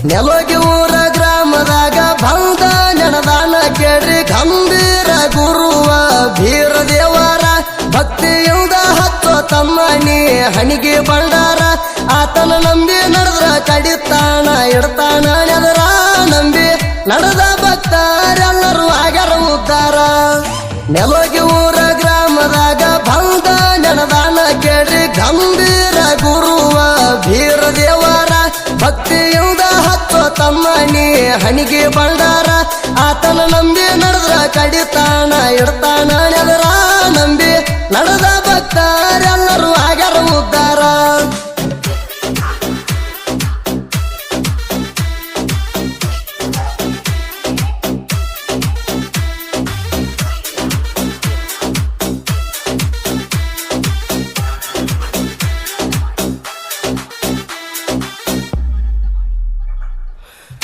ನೆಲೋಗಿ ಊರ ಗ್ರಾಮದಾಗ ಬಂದ ನೆನದಾನ ಕೇಳ್ರಿ ಗಂಭೀರ ಗುರುವ ಬೀರ ದೇವರ ಭಕ್ತಿಯಿಂದ ಹತ್ತೋ ತಮ್ಮನಿ ಹಣಿಗೆ ಬಂಡಾರ ಆತನ ನಂಬಿ ನಡೆದ್ರ ಕಡಿತಾನ ಇಡ್ತಾನ ನೆದರ ನಂಬಿ ನಡೆದ ಭಕ್ತರೆಲ್ಲರೂ ಆಗ್ಯಾರ ಉದ್ದಾರ ನೆಲೋಗಿ ಊರ ಗ್ರಾಮದಾಗ ಬಂದ ನೆನದಾನ ಕೇಳ್ರಿ ಗಂಭೀರ ಗುರುವ ಬೀರ ದೇವರ ಭಕ್ತಿಯಿಂದ ಹತ್ತೋ ತಮ್ಮನಿ ಹಣಿಗೆ ಬಂಡಾರ ಆತನ ನಂಬಿ ನಡೆದ್ರ ಕಡಿತಾನ ಇಡ್ತಾನ ನೆದರ ನಂಬಿ ನಡೆದ ಭಕ್ತರೆಲ್ಲರೂ ಆಗ್ಯಾರ ಉದ್ದಾರ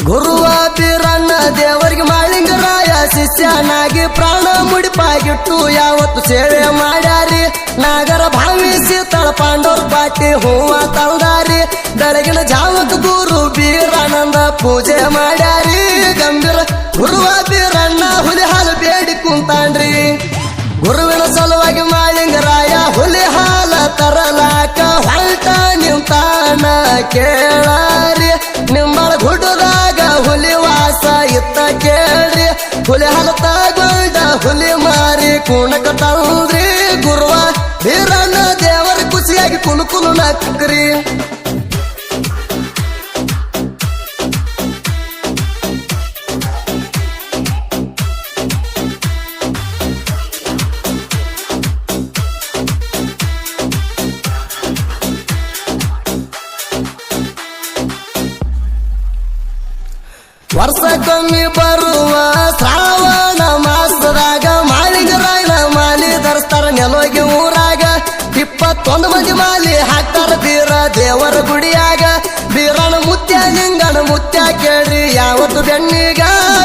ಗುರುವ ಬೀರಣ್ಣ ದೇವರಿಗೆ ಮಾಳಿಂಗರಾಯ ಶಿಷ್ಯನಾಗಿ ಪ್ರಾಣ ಮುಡಿಪಾಗಿಟ್ಟು ಯಾವತ್ತು ಸೇವೆ ಮಾಡ್ಯಾರಿ ನಾಗರ ಭಾವಿಸಿ ತಳ ಪಾಂಡವ್ರ ಪಾಟಿ ಹೂವ ತಂದಾರಿ ಬೆಳಗಿನ ಜಾವಕ್ಕೆ ಗುರು ಬೀರಾನಂದ ಪೂಜೆ ಮಾಡ್ಯಾರಿ ಗಂಭೀರ ಗುರುವ ಬೀರಣ್ಣ ಹುಲಿ ಹಾಲು ಬೇಡಿ ಕುಂತಾನ್ರಿ ಗುರುವಿನ ಸಲುವಾಗಿ ಮಾಳಿಂಗರಾಯ ಹುಲಿ ಹಾಲ ತರಲಾಕ ಹೊಲ್ಟ ನಿಂತಾನ ಕೇಳಾರಿ ನಿಮ್ಮಳ ಗುಡ್ಡದಾಗ ಹುಲಿ ವಾಸ ಇತ್ತ ಕೇಳ್ರಿ ಹುಲಿ ಹಾಲು ತಗೊಂಡ ಹುಲಿ ಮಾರಿ ಕುಣಕ ತಂದ್ರಿ ಗುರುವ ಬೀರಣ್ಣ ದೇವರ ಖುಷಿಯಾಗಿ ಕುಣುಕುಲು ನಕ್ರಿ ವರ್ಷಕ್ಕೊಮ್ಮೆ ಬರುವ ಶ್ರಾವಣ ಮಾಸದಾಗ ಮಾಳಿಂಗರಾಯನ ಮಾಲಿ ಧರಿಸ್ತಾರ ನೆಲೋಗಿ ಊರಾಗ 21 ಮಂದಿ ಮಾಲಿ ಹಾಕ್ತಾರ ಬೀರ ದೇವರ ಗುಡಿಯಾಗ ಬೀರನ ಮುತ್ಯ ಲಿಂಗನ ಮುತ್ಯ ಕೇಳ್ರಿ ಯಾವತ್ತು ಬೆನ್ನಿಗ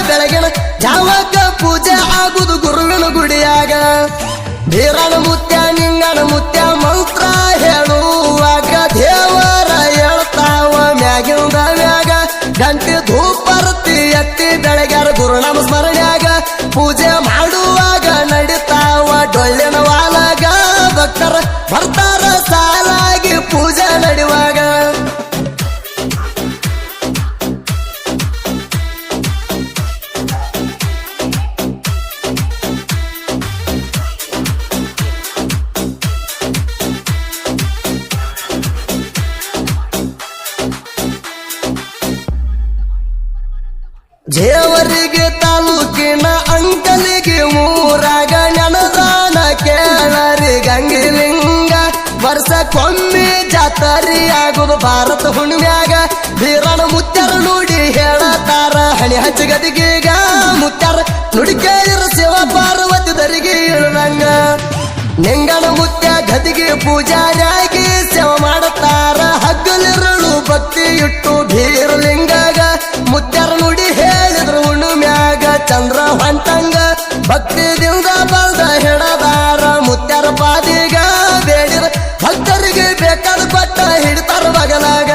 ಬೆಳಗಿನ ಜಾವಕ್ಕ ಪೂಜೆ ಆಗುದು ಗುರುವಿನ ಗುಡಿಯಾಗ ಬೀರನ ಮುತ್ಯ ಲಿಂಗನ ಮುತ್ಯ ಮಂತ್ರ ಹೇಳುವಾಗ ದೇವರ ಹೇಳ್ತಾವ ಮ್ಯಾಗಿಂದ ಮ್ಯಾಗ ಗಂಟೆ ಧೂಪರ್ತಿ ಎತ್ತಿ ಬೆಳಗ್ಯಾರ ಗುರುನಾಮ ಸ್ಮರಣೆಯಾಗ ಪೂಜೆ ಮಾಡುವಾಗ ನಡಿತಾವ ಡೊಳ್ಳಿನ ವಾಲಾಗ ಭಕ್ತರ ಬರ್ತಾರ ಸಾಲಾಗಿ ಪೂಜೆ ನಡೆಯುವಾಗ ಜೇವರಿಗೆ ತಾಲೂಕಿನ ಅಂಕಲಿಗೆ ಊರಾಗ ನೆನದಾನ ಕೇಳರಿ ಗಂಗಿಲಿಂಗ ವರ್ಷಕ್ಕೊಮ್ಮೆ ಜಾತರಿ ಆಗುದು ಭಾರತ ಹುಣ್ಮ್ಯಾಗ ಬೀರನ ಮುತ್ಯರ ನುಡಿ ಹೇಳತಾರ ಹಣಿ ಹಚ್ಚಗದಿಗೀಗ ಮುತ್ಯರ ನುಡಿ ಕೇಳಿರ ಶಿವ ಪಾರ್ವತಿ ದರಿಗೆ ಇಳದಂಗ ನಿಂಗನ ಮುತ್ಯ ಗದಿಗೆ ಪೂಜಾರಿಯಾಗಿ ಸೇವ ಮಾಡುತ್ತಾರ ಹಗ್ಗಲಿರಳು ಭಕ್ತಿ ಇಟ್ಟು ಬೀರಲಿಂಗಾಗ ಮುತ್ಯರ ನುಡಿ ಹೇಳಿದ್ರು ಹುಣ್ಮ್ಯಾಗ ಚಂದ್ರ ಹೊಂಟಂಗ ಭಕ್ತಿದಿಂದ ಬಲ್ದ ಹಿಡದಾರ ಮುತ್ಯರ ಪಾದಿಗ ಬೇಡಿರ ಭಕ್ತರಿಗೆ ಬೇಕಾದ ಕೊಟ್ಟ ಹಿಡಿತಾರ ಬಗಲಾಗ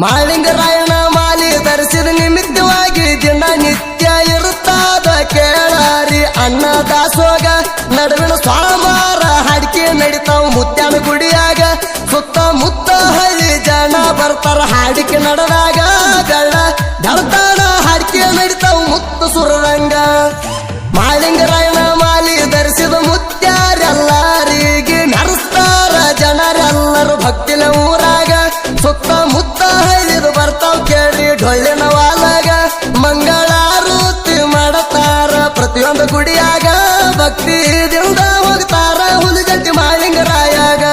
ಮಾಳಿಂಗರಾಯನ ಮಾಲಿ ಧರಿಸಿದ ನಿಮಿತ್ತವಾಗಿ ದಿನ ನಿತ್ಯ ಇರುತ್ತಾದ ಕೇಳಾರಿ ಅನ್ನ ದಾಸೋಗ ನಡುವಿನ ಸ್ವಾಮಾರ ಹಾಡಿಕೆ ನಡಿತಾವ ಮುತ್ಯಾನ ಗುಡಿಯಾಗ ಸುತ್ತಮುತ್ತ ಹಳ್ಳಿ ಜನ ಬರ್ತಾರ ಹಾಡಿಕೆ ನಡೆದಾಗ ಬೆಳ್ಳ ಬೆಳತಾನ ಹಾಡಿಕೆ ನಡಿತಾವ ಮುತ್ತ ಸುರರಂಗ ಮಾಳಿಂಗರಾಯನ ಮಾಲಿ ಧರಿಸಿದ ಮುತ್ಯಾರೆಲ್ಲರಿಗೆ ಮೆರೆಸ್ತಾರ ಜನರೆಲ್ಲರೂ ಭಕ್ತಿನ ಊರಾಗ ಸುತ್ತಮುತ್ತ ಹಳ್ಳಿದು ಬರ್ತಾವ್ ಕೇಳ್ರಿ ಡೊಳ್ಳಿನ ವಾಲಾಗ ಮಂಗಳಾರತಿ ಮಾಡತಾರ ಪ್ರತಿಯೊಂದು ಗುಡಿಯಾಗ ಭಕ್ತಿದಿಂದ ಹೋಗ್ತಾರ ಹುಲಿಗಟ್ಟಿ ಮಾಳಿಂಗರಾಯಾಗ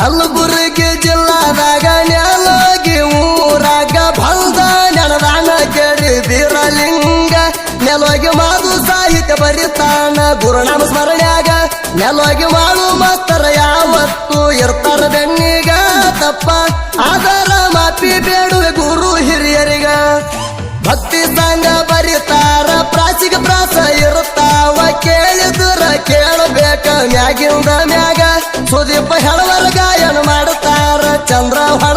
ಕಲಬುರಗಿ ಜಿಲ್ಲಾದಾಗ ನೆಲೋಗಿ ಊರಾಗ ಬಂದ ನೆನದಾನ ಕೇಳಿ ಬೀರಲಿಂಗ ನೆಲೋಗಿ ಮಾಡು ಸಾಹಿತ್ಯ ಬರಿತಾನ ಗುರುನಾಮ ಸ್ಮರಣೆಯಾಗ ನೆಲೋಗಿ ಮಾಡು ಮಾಸ್ತರ ಯಾವತ್ತು ಇರ್ತಾರ ಬೆನ್ನಿಗ ತಪ್ಪ ಆದರ ಮಾಪಿ ಬೇಡುವೆ ಗುರು ಹಿರಿಯರಿಗ ಭಕ್ತಿ ಸಂಘ ಬರಿತಾರ ಪ್ರಾಸಿಗ ಪ್ರಾಸ ಇರುತ್ತಾವ ಕೇಳಿದ್ರ ಕೇಳಬೇಕ ಮ್ಯಾಗಿಂದ ಮ್ಯಾಗ ಸುದೀಪ ಹೆಳವರ ಗಾಯನ ಮಾಡುತ್ತಾರ ಚಂದ್ರ ಹೊಡ